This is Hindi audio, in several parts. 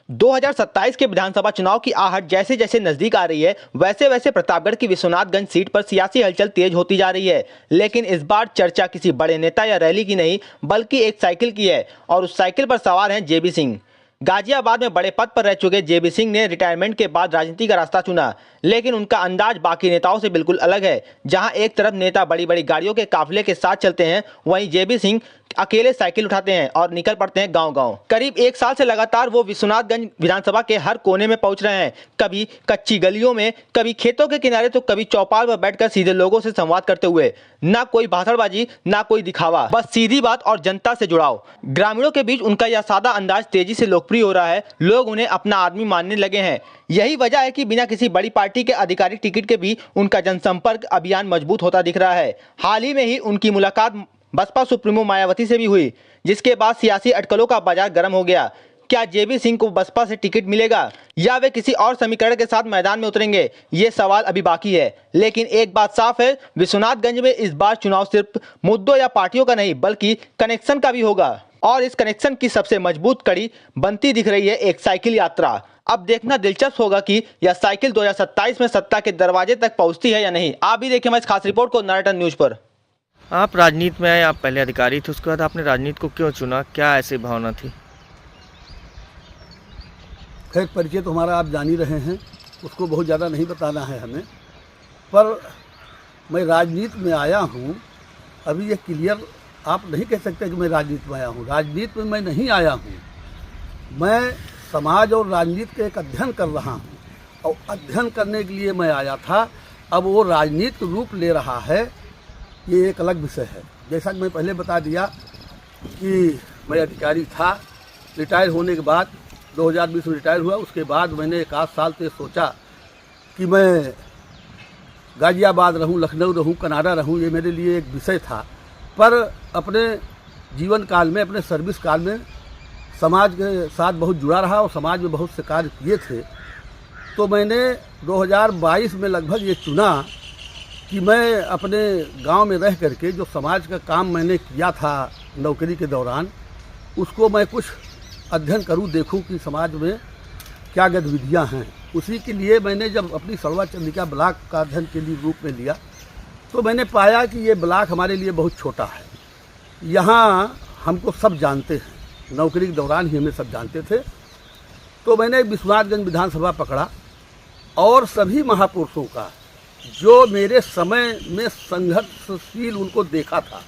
2027 के विधानसभा चुनाव की आहट जैसे जैसे नजदीक आ रही है, वैसे वैसे प्रतापगढ़ की विश्वनाथगंज सीट पर सियासी हलचल तेज होती जा रही है। लेकिन इस बार चर्चा किसी बड़े नेता या रैली की नहीं, बल्कि एक साइकिल की है, और उस साइकिल पर सवार हैं जेबी सिंह। गाजियाबाद में बड़े पद पर रह चुके जेबी सिंह ने रिटायरमेंट के बाद राजनीति का रास्ता चुना, लेकिन उनका अंदाज बाकी नेताओं से बिल्कुल अलग है। जहां एक तरफ नेता बड़ी बड़ी गाड़ियों के काफिले के साथ चलते हैं, वहीं जेबी सिंह अकेले साइकिल उठाते हैं और निकल पड़ते हैं गांव-गांव। करीब एक साल से लगातार वो विश्वनाथगंज विधानसभा के हर कोने में पहुंच रहे हैं, कभी कच्ची गलियों में, कभी खेतों के किनारे, तो कभी चौपाल पर बैठकर सीधे लोगों से संवाद करते हुए। ना कोई भाषणबाजी, ना कोई दिखावा, बस सीधी बात और जनता से जुड़ाव। ग्रामीणों के बीच उनका यह सादा अंदाज तेजी से लोकप्रिय हो रहा है। लोग उन्हें अपना आदमी मानने लगे हैं। यही वजह है कि बिना किसी बड़ी पार्टी के आधिकारिक टिकट के भी उनका जनसंपर्क अभियान मजबूत होता दिख रहा है। हाल ही में ही उनकी मुलाकात बसपा सुप्रीमो मायावती से भी हुई, जिसके बाद सियासी अटकलों का बाजार गर्म हो गया। क्या जेबी सिंह को बसपा से टिकट मिलेगा या वे किसी और समीकरण के साथ मैदान में उतरेंगे, ये सवाल अभी बाकी है। लेकिन एक बात साफ है, विश्वनाथगंज में इस बार चुनाव सिर्फ मुद्दों या पार्टियों का नहीं, बल्कि कनेक्शन का भी होगा। और इस कनेक्शन की सबसे मजबूत कड़ी बनती दिख रही है एक साइकिल यात्रा। अब देखना दिलचस्प होगा कि यह साइकिल 2027 में सत्ता के दरवाजे तक पहुंचती है या नहीं। आप भी देखें हमारी खास रिपोर्ट को नरेटन न्यूज पर। आप राजनीति में आए, आप पहले अधिकारी थे, उसके बाद आपने राजनीति को क्यों चुना, क्या ऐसी भावना थी? खैर, परिचय तो हमारा आप जान ही रहे हैं, उसको बहुत ज़्यादा नहीं बताना है हमें। पर मैं राजनीति में आया हूँ, अभी ये क्लियर आप नहीं कह सकते कि मैं राजनीति में आया हूँ। राजनीति में मैं नहीं आया हूँ, मैं समाज और राजनीति का एक अध्ययन कर रहा हूँ, और अध्ययन करने के लिए मैं आया था। अब वो राजनीतिक रूप ले रहा है, ये एक अलग विषय है। जैसा कि मैं पहले बता दिया कि मैं अधिकारी था, रिटायर होने के बाद 2020 में रिटायर हुआ। उसके बाद मैंने एक आध साल से सोचा कि मैं गाजियाबाद रहूं, लखनऊ रहूं, कनाडा रहूं, ये मेरे लिए एक विषय था। पर अपने जीवन काल में, अपने सर्विस काल में समाज के साथ बहुत जुड़ा रहा और समाज में बहुत से कार्य किए थे। तो मैंने 2022 में लगभग ये चुना कि मैं अपने गांव में रह करके जो समाज का काम मैंने किया था नौकरी के दौरान, उसको मैं कुछ अध्ययन करूं, देखूं कि समाज में क्या गतिविधियां हैं। उसी के लिए मैंने जब अपनी सड़वा चंद्रिका ब्लॉक का अध्ययन के लिए रूप में लिया, तो मैंने पाया कि ये ब्लॉक हमारे लिए बहुत छोटा है। यहाँ हमको सब जानते हैं, नौकरी के दौरान ही हमें सब जानते थे। तो मैंने विश्वनाथगंज विधानसभा पकड़ा और सभी महापुरुषों का जो मेरे समय में संघर्षशील उनको देखा था,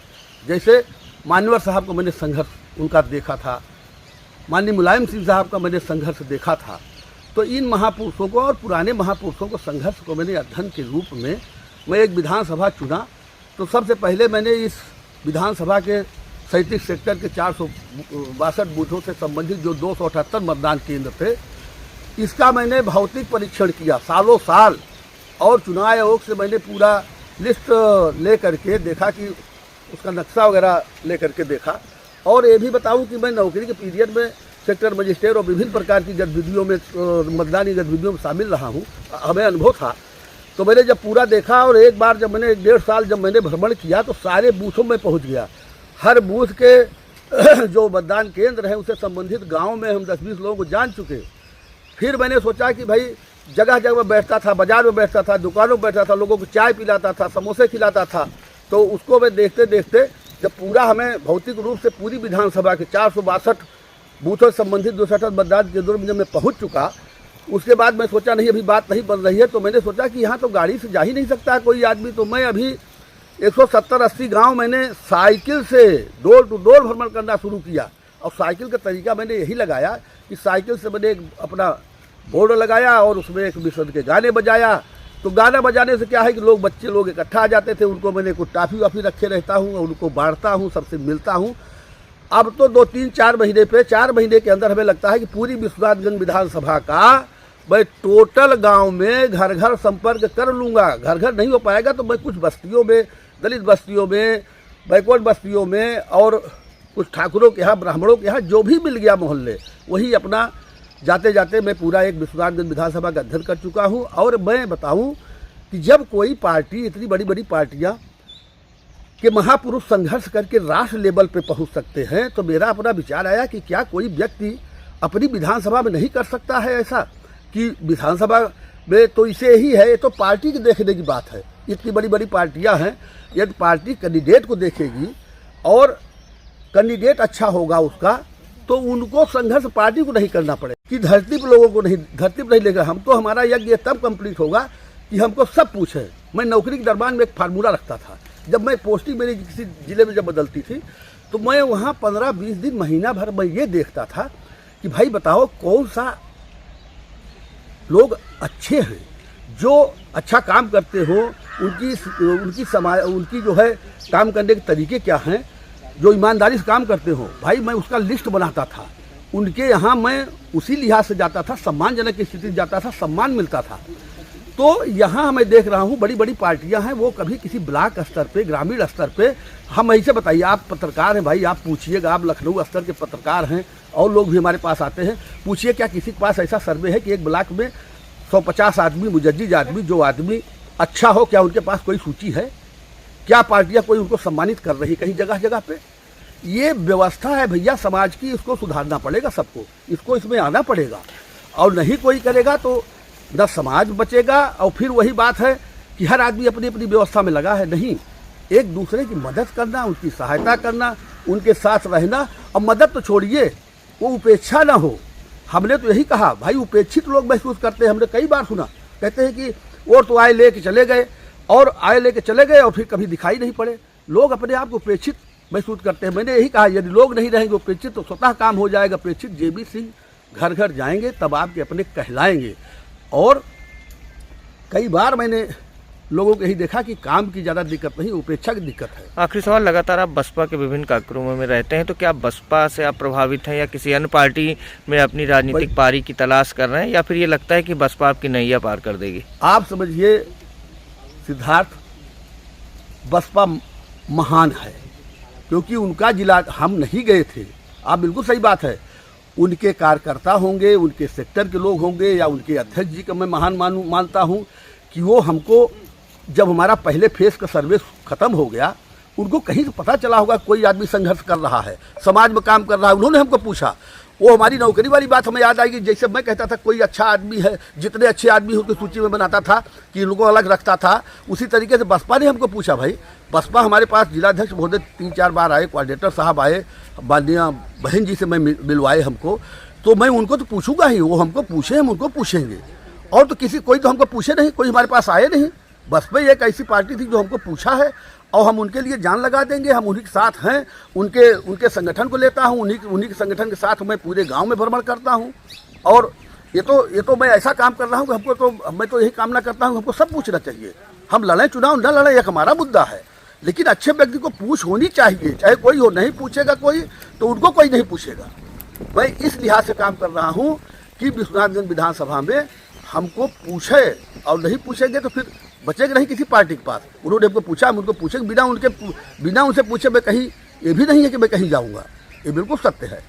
जैसे मान्यवर साहब को मैंने संघर्ष उनका देखा था, माननीय मुलायम सिंह साहब का मैंने संघर्ष देखा था। तो इन महापुरुषों को और पुराने महापुरुषो62 को संघर्ष को मैंने अध्ययन के रूप में मैं एक विधानसभा चुना। तो सबसे पहले मैंने इस विधानसभा के 37 सेक्टर के 462 बूथों से संबंधित जो 278 मतदान केंद्र थे, इसका मैंने भौतिक परीक्षण किया सालों साल, और चुनाव आयोग से मैंने पूरा लिस्ट ले करके देखा कि उसका नक्शा वगैरह ले करके देखा। और ये भी बताऊं कि मैं नौकरी के पीरियड में सेक्टर मजिस्ट्रेट और विभिन्न प्रकार की गतिविधियों में, मतदानी गतिविधियों में शामिल रहा हूं, हमें अनुभव था। तो मैंने जब पूरा देखा, और एक बार जब मैंने 1.5 साल जब मैंने भ्रमण किया, तो सारे बूथों में पहुँच गया। हर बूथ के जो मतदान केंद्र हैं उससे संबंधित गाँव में हम 10-20 लोगों को जान चुके। फिर मैंने सोचा कि भाई जगह जगह बैठता था, बाजार में बैठता था, दुकानों में बैठता था, लोगों को चाय पिलाता था, समोसे खिलाता था। तो उसको मैं देखते देखते जब पूरा हमें भौतिक रूप से पूरी विधानसभा के 462 बूथों से संबंधित 268 मतदान केंद्रों में जब मैं पहुंच चुका, उसके बाद मैं सोचा नहीं, अभी बात नहीं बन रही है। तो मैंने सोचा कि यहाँ तो गाड़ी से जा ही नहीं सकता कोई आदमी। तो मैं अभी 170-80 गाँव मैंने साइकिल से डोर टू डोर भ्रमण करना शुरू किया। और साइकिल का तरीका मैंने यही लगाया कि साइकिल से मैंने एक अपना बोर्ड लगाया और उसमें एक विश्व के गाने बजाया। तो गाना बजाने से क्या है कि बच्चे लोग इकट्ठा आ जाते थे, उनको मैंने कुछ टाफ़ी वाफ़ी रखे रहता हूँ और उनको बांटता हूँ, सबसे मिलता हूँ। अब तो 2-3-4 महीने पे, 4 महीने के अंदर हमें लगता है कि पूरी विश्वनाथगंज विधानसभा का मैं टोटल गांव में घर घर संपर्क कर लूँगा। घर घर नहीं हो पाएगा तो मैं कुछ बस्तियों में, दलित बस्तियों में, बैकवर्ड बस्तियों में, और कुछ ठाकुरों के यहाँ, ब्राह्मणों के यहाँ जो भी मिल गया मोहल्ले, वही अपना जाते जाते मैं पूरा एक विश्वनाथगंज विधानसभा का अध्ययन कर चुका हूं। और मैं बताऊं कि जब कोई पार्टी, इतनी बड़ी बड़ी पार्टियां के महापुरुष संघर्ष करके राष्ट्र लेवल पे पहुंच सकते हैं, तो मेरा अपना विचार आया कि क्या कोई व्यक्ति अपनी विधानसभा में नहीं कर सकता है ऐसा कि विधानसभा में तो इसे ही है, ये तो पार्टी के देखने की बात है। इतनी बड़ी बड़ी पार्टियां हैं, यदि पार्टी कैंडिडेट को देखेगी और कैंडिडेट अच्छा होगा उसका, तो उनको संघर्ष पार्टी को नहीं करना पड़ेगा कि धरती पर लोगों को नहीं, धरती पर नहीं लेगा। हम तो हमारा यज्ञ तब कंप्लीट होगा कि हमको सब पूछे। मैं नौकरी के दरबान में एक फार्मूला रखता था, जब मैं पोस्टिंग मेरी किसी जिले में जब बदलती थी तो मैं वहाँ 15-20 दिन महीना भर मैं ये देखता था कि भाई बताओ कौन सा लोग अच्छे हैं, जो अच्छा काम करते हो, उनकी जो है काम करने के तरीके क्या हैं, जो ईमानदारी से काम करते हो, भाई मैं उसका लिस्ट बनाता था। उनके यहाँ मैं उसी लिहाज से जाता था, सम्मानजनक स्थिति से जाता था, सम्मान मिलता था। तो यहाँ मैं देख रहा हूँ बड़ी बड़ी पार्टियाँ हैं, वो कभी किसी ब्लॉक स्तर पे, ग्रामीण स्तर पे, हम ऐसे बताइए, आप पत्रकार हैं भाई, आप पूछिएगा, आप लखनऊ स्तर के पत्रकार हैं और लोग भी हमारे पास आते हैं, पूछिए क्या किसी के पास ऐसा सर्वे है कि एक ब्लॉक में 150 आदमी, मुजद्दिद आदमी, जो आदमी अच्छा हो, क्या उनके पास कोई सूची है? क्या पार्टियाँ कोई उनको सम्मानित कर रही कहीं जगह जगह पे? ये व्यवस्था है भैया समाज की, इसको सुधारना पड़ेगा सबको, इसको इसमें आना पड़ेगा। और नहीं कोई करेगा तो न समाज बचेगा। और फिर वही बात है कि हर आदमी अपनी अपनी व्यवस्था में लगा है, नहीं, एक दूसरे की मदद करना, उनकी सहायता करना, उनके साथ रहना। और मदद तो छोड़िए, वो उपेक्षा ना हो। हमने तो यही कहा भाई, उपेक्षित लोग महसूस करते हैं। हमने कई बार सुना, कहते हैं कि वो तो आए लेके चले गए, और आए लेके चले गए और फिर कभी दिखाई नहीं पड़े। लोग अपने आप को उपेक्षित महसूस करते हैं। मैंने यही कहा, यदि लोग नहीं रहेंगे उपेक्षित तो स्वतः काम हो जाएगा अपेक्षित। जेबी सिंह घर घर जाएंगे तब आपके अपने कहलाएंगे। और कई बार मैंने लोगों को यही देखा कि काम की ज़्यादा दिक्कत नहीं, उपेक्षा की दिक्कत है। आखिरी सवाल, लगातार आप बसपा के विभिन्न कार्यक्रमों में रहते हैं, तो क्या बसपा से आप प्रभावित हैं या किसी अन्य पार्टी में अपनी राजनीतिक पारी की तलाश कर रहे हैं, या फिर ये लगता है कि बसपा आपकी नैया पार कर देगी? आप समझिए सिद्धार्थ, बसपा महान है, क्योंकि उनका जिला हम नहीं गए थे। आप बिल्कुल सही बात है, उनके कार्यकर्ता होंगे, उनके सेक्टर के लोग होंगे, या उनके अध्यक्ष जी का मैं महान मानता हूं कि वो हमको, जब हमारा पहले फेज का सर्वे खत्म हो गया, उनको कहीं से पता चला होगा कोई आदमी संघर्ष कर रहा है, समाज में काम कर रहा है, उन्होंने हमको पूछा। वो हमारी नौकरी वाली बात हमें याद आएगी। जैसे मैं कहता था कोई अच्छा आदमी है, जितने अच्छे आदमी उनकी सूची में बनाता था कि इनको अलग रखता था, उसी तरीके से बसपा ने हमको पूछा। भाई बसपा हमारे पास जिलाध्यक्ष महोदय 3-4 बार आए, कोऑर्डिनेटर साहब आए, माननीय बहन जी से मैं मिलवाए हमको, तो मैं उनको तो पूछूंगा ही, वो हमको पूछे, हम उनको पूछेंगे। और तो किसी कोई तो हमको पूछे नहीं, कोई हमारे पास आए नहीं। बसपा एक ऐसी पार्टी थी जो हमको पूछा है, और हम उनके लिए जान लगा देंगे। हम उन्हीं के साथ हैं, उनके संगठन को लेता हूं, उन्हीं के संगठन के साथ मैं पूरे गांव में भ्रमण करता हूं। और ये तो मैं ऐसा काम कर रहा हूं कि हमको तो, मैं तो यही कामना करता हूं, हमको सब पूछना चाहिए। हम लड़ें चुनाव न लड़ें, एक हमारा मुद्दा है, लेकिन अच्छे व्यक्ति को पूछ होनी चाहिए, चाहे कोई हो। नहीं पूछेगा कोई तो उनको कोई नहीं पूछेगा। मैं इस लिहाज से काम कर रहा हूँ कि विश्वनाथगंज विधानसभा में हमको पूछे, और नहीं पूछेंगे तो फिर बचेगा नहीं किसी पार्टी के पास। उन्होंने हमको पूछा, हम उनको पूछेंगे, बिना उनसे पूछे मैं कहीं, ये भी नहीं है कि मैं कहीं जाऊँगा, ये बिल्कुल सत्य है।